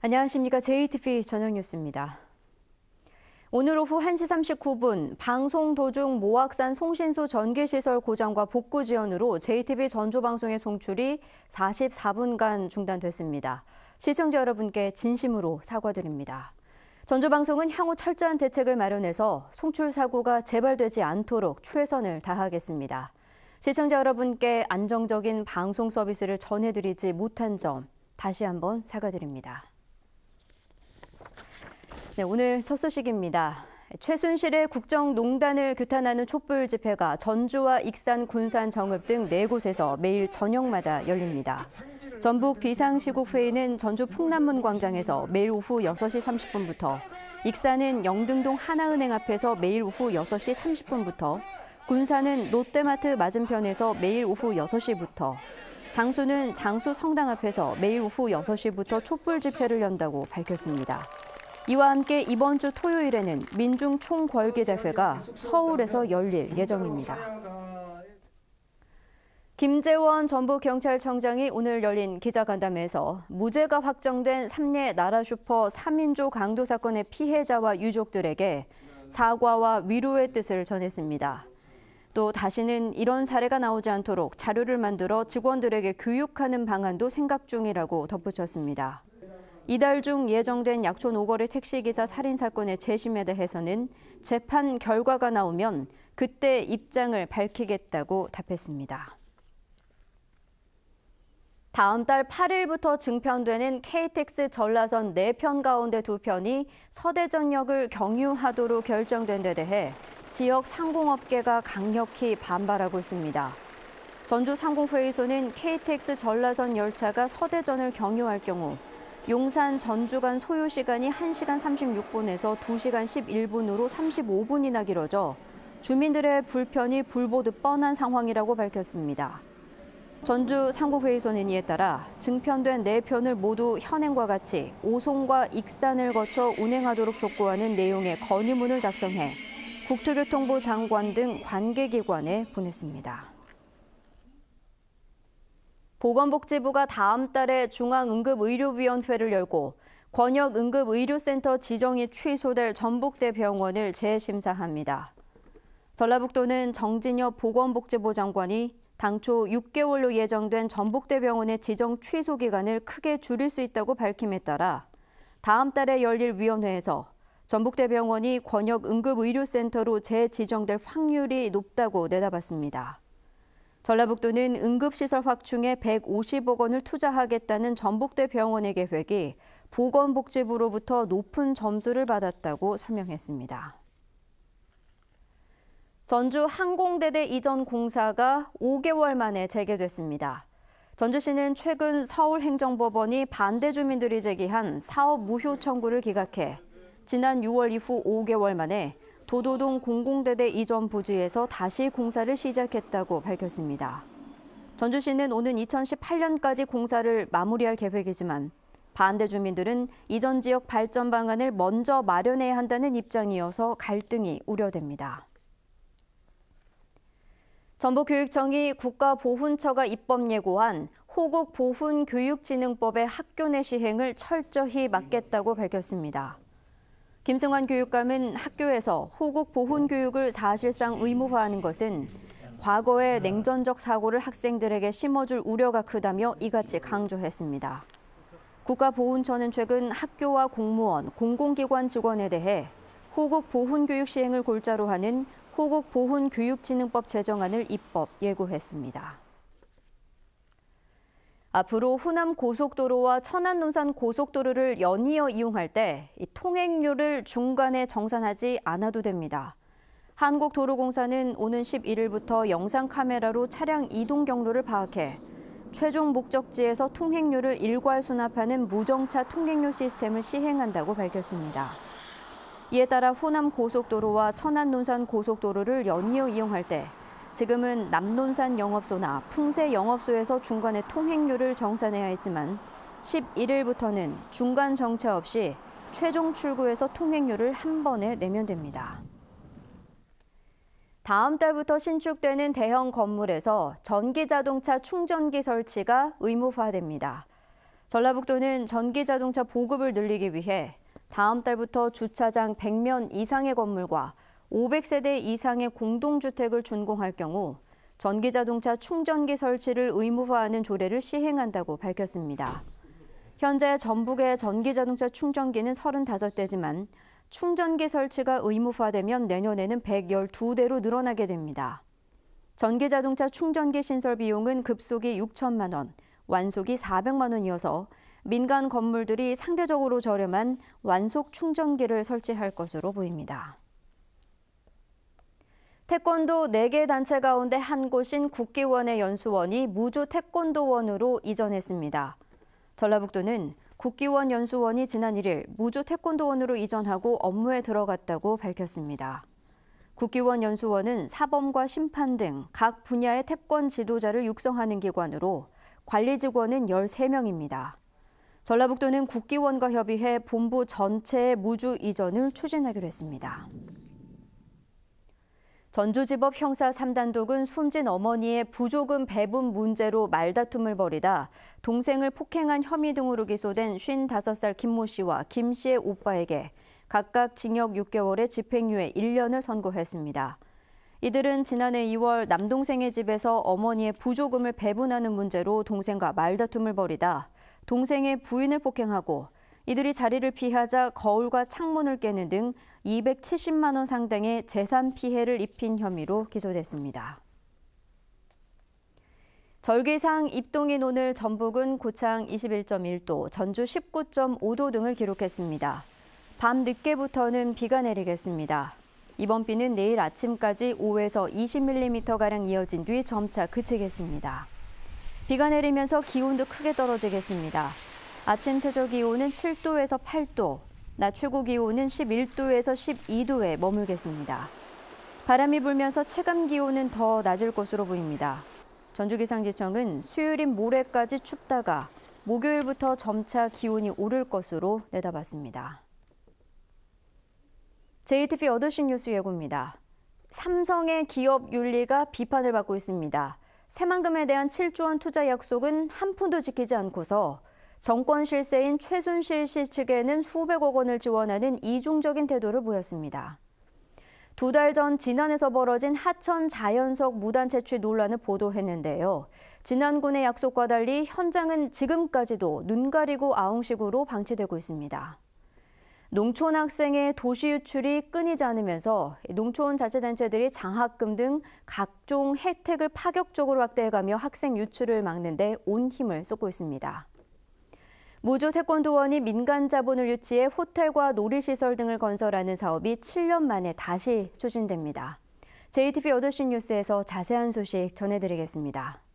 안녕하십니까. JTBC 저녁 뉴스입니다. 오늘 오후 1시 39분 방송 도중 모악산 송신소 전기시설 고장과 복구 지연으로 JTBC 전조방송의 송출이 44분간 중단됐습니다. 시청자 여러분께 진심으로 사과드립니다. 전조방송은 향후 철저한 대책을 마련해서 송출 사고가 재발되지 않도록 최선을 다하겠습니다. 시청자 여러분께 안정적인 방송 서비스를 전해드리지 못한 점 다시 한번 사과드립니다. 네, 오늘 첫 소식입니다. 최순실의 국정농단을 규탄하는 촛불 집회가 전주와 익산, 군산, 정읍 등 4곳에서 매일 저녁마다 열립니다. 전북 비상시국회의는 전주 풍남문 광장에서 매일 오후 6시 30분부터, 익산은 영등동 하나은행 앞에서 매일 오후 6시 30분부터, 군산은 롯데마트 맞은편에서 매일 오후 6시부터, 장수는 장수 성당 앞에서 매일 오후 6시부터 촛불 집회를 연다고 밝혔습니다. 이와 함께 이번 주 토요일에는 민중 총궐기대회가 서울에서 열릴 예정입니다. 김재원 전북경찰청장이 오늘 열린 기자간담회에서 무죄가 확정된 삼례 나라슈퍼 3인조 강도 사건의 피해자와 유족들에게 사과와 위로의 뜻을 전했습니다. 또 다시는 이런 사례가 나오지 않도록 자료를 만들어 직원들에게 교육하는 방안도 생각 중이라고 덧붙였습니다. 이달 중 예정된 약촌 오거리 택시기사 살인 사건의 재심에 대해서는 재판 결과가 나오면 그때 입장을 밝히겠다고 답했습니다. 다음 달 8일부터 증편되는 KTX 전라선 4편 가운데 2편이 서대전역을 경유하도록 결정된 데 대해 지역 상공업계가 강력히 반발하고 있습니다. 전주 상공회의소는 KTX 전라선 열차가 서대전을 경유할 경우 용산 전주 간 소요 시간이 1시간 36분에서 2시간 11분으로 35분이나 길어져 주민들의 불편이 불보듯 뻔한 상황이라고 밝혔습니다. 전주 상공회의소는 이에 따라 증편된 4편을 모두 현행과 같이 오송과 익산을 거쳐 운행하도록 촉구하는 내용의 건의문을 작성해 국토교통부 장관 등 관계기관에 보냈습니다. 보건복지부가 다음 달에 중앙응급의료위원회를 열고 권역응급의료센터 지정이 취소될 전북대 병원을 재심사합니다. 전라북도는 정진엽 보건복지부 장관이 당초 6개월로 예정된 전북대 병원의 지정 취소 기간을 크게 줄일 수 있다고 밝힘에 따라 다음 달에 열릴 위원회에서 전북대 병원이 권역응급의료센터로 재지정될 확률이 높다고 내다봤습니다. 전라북도는 응급시설 확충에 150억 원을 투자하겠다는 전북대 병원의 계획이 보건복지부로부터 높은 점수를 받았다고 설명했습니다. 전주 항공대대 이전 공사가 5개월 만에 재개됐습니다. 전주시는 최근 서울행정법원이 반대 주민들이 제기한 사업 무효 청구를 기각해 지난 6월 이후 5개월 만에 도도동 공공대대 이전 부지에서 다시 공사를 시작했다고 밝혔습니다. 전주시는 오는 2018년까지 공사를 마무리할 계획이지만 반대 주민들은 이전 지역 발전 방안을 먼저 마련해야 한다는 입장이어서 갈등이 우려됩니다. 전북교육청이 국가보훈처가 입법 예고한 호국보훈교육진흥법의 학교 내 시행을 철저히 막겠다고 밝혔습니다. 김승환 교육감은 학교에서 호국 보훈 교육을 사실상 의무화하는 것은 과거의 냉전적 사고를 학생들에게 심어줄 우려가 크다며 이같이 강조했습니다. 국가보훈처는 최근 학교와 공무원, 공공기관 직원에 대해 호국 보훈 교육 시행을 골자로 하는 호국 보훈 교육진흥법 제정안을 입법 예고했습니다. 앞으로 호남 고속도로와 천안 논산 고속도로를 연이어 이용할 때 통행료를 중간에 정산하지 않아도 됩니다. 한국도로공사는 오는 11일부터 영상 카메라로 차량 이동 경로를 파악해 최종 목적지에서 통행료를 일괄 수납하는 무정차 통행료 시스템을 시행한다고 밝혔습니다. 이에 따라 호남 고속도로와 천안 논산 고속도로를 연이어 이용할 때 지금은 남논산 영업소나 풍세 영업소에서 중간에 통행료를 정산해야 했지만 11일부터는 중간 정차 없이 최종 출구에서 통행료를 한 번에 내면 됩니다. 다음 달부터 신축되는 대형 건물에서 전기자동차 충전기 설치가 의무화됩니다. 전라북도는 전기자동차 보급을 늘리기 위해 다음 달부터 주차장 100면 이상의 건물과 500세대 이상의 공동주택을 준공할 경우 전기자동차 충전기 설치를 의무화하는 조례를 시행한다고 밝혔습니다. 현재 전북의 전기자동차 충전기는 35대지만 충전기 설치가 의무화되면 내년에는 112대로 늘어나게 됩니다. 전기자동차 충전기 신설 비용은 급속이 6천만 원, 완속이 400만 원이어서 민간 건물들이 상대적으로 저렴한 완속 충전기를 설치할 것으로 보입니다. 태권도 4개 단체 가운데 한 곳인 국기원의 연수원이 무주 태권도원으로 이전했습니다. 전라북도는 국기원 연수원이 지난 1일 무주 태권도원으로 이전하고 업무에 들어갔다고 밝혔습니다. 국기원 연수원은 사범과 심판 등 각 분야의 태권 지도자를 육성하는 기관으로 관리 직원은 13명입니다. 전라북도는 국기원과 협의해 본부 전체의 무주 이전을 추진하기로 했습니다. 전주지법 형사 3단독은 숨진 어머니의 부조금 배분 문제로 말다툼을 벌이다 동생을 폭행한 혐의 등으로 기소된 55살 김모 씨와 김 씨의 오빠에게 각각 징역 6개월에 집행유예 1년을 선고했습니다. 이들은 지난해 2월 남동생의 집에서 어머니의 부조금을 배분하는 문제로 동생과 말다툼을 벌이다 동생의 부인을 폭행하고 이들이 자리를 피하자 거울과 창문을 깨는 등 270만 원 상당의 재산 피해를 입힌 혐의로 기소됐습니다. 절기상 입동인 오늘 전북은 고창 21.1도, 전주 19.5도 등을 기록했습니다. 밤 늦게부터는 비가 내리겠습니다. 이번 비는 내일 아침까지 5에서 20mm가량 이어진 뒤 점차 그치겠습니다. 비가 내리면서 기온도 크게 떨어지겠습니다. 아침 최저 기온은 7도에서 8도, 낮 최고 기온은 11도에서 12도에 머물겠습니다. 바람이 불면서 체감 기온은 더 낮을 것으로 보입니다. 전주기상지청은 수요일인 모레까지 춥다가 목요일부터 점차 기온이 오를 것으로 내다봤습니다. JTBC 8시 뉴스 예고입니다. 삼성의 기업 윤리가 비판을 받고 있습니다. 새만금에 대한 7조 원 투자 약속은 한 푼도 지키지 않고서 정권 실세인 최순실 씨 측에는 수백억 원을 지원하는 이중적인 태도를 보였습니다. 2달 전 진안에서 벌어진 하천 자연석 무단 채취 논란을 보도했는데요. 진안군의 약속과 달리 현장은 지금까지도 눈 가리고 아웅식으로 방치되고 있습니다. 농촌 학생의 도시 유출이 끊이지 않으면서 농촌 자치단체들이 장학금 등 각종 혜택을 파격적으로 확대해가며 학생 유출을 막는 데 온 힘을 쏟고 있습니다. 무주 태권도원이 민간 자본을 유치해 호텔과 놀이시설 등을 건설하는 사업이 7년 만에 다시 추진됩니다. JTBC 8시 뉴스에서 자세한 소식 전해드리겠습니다.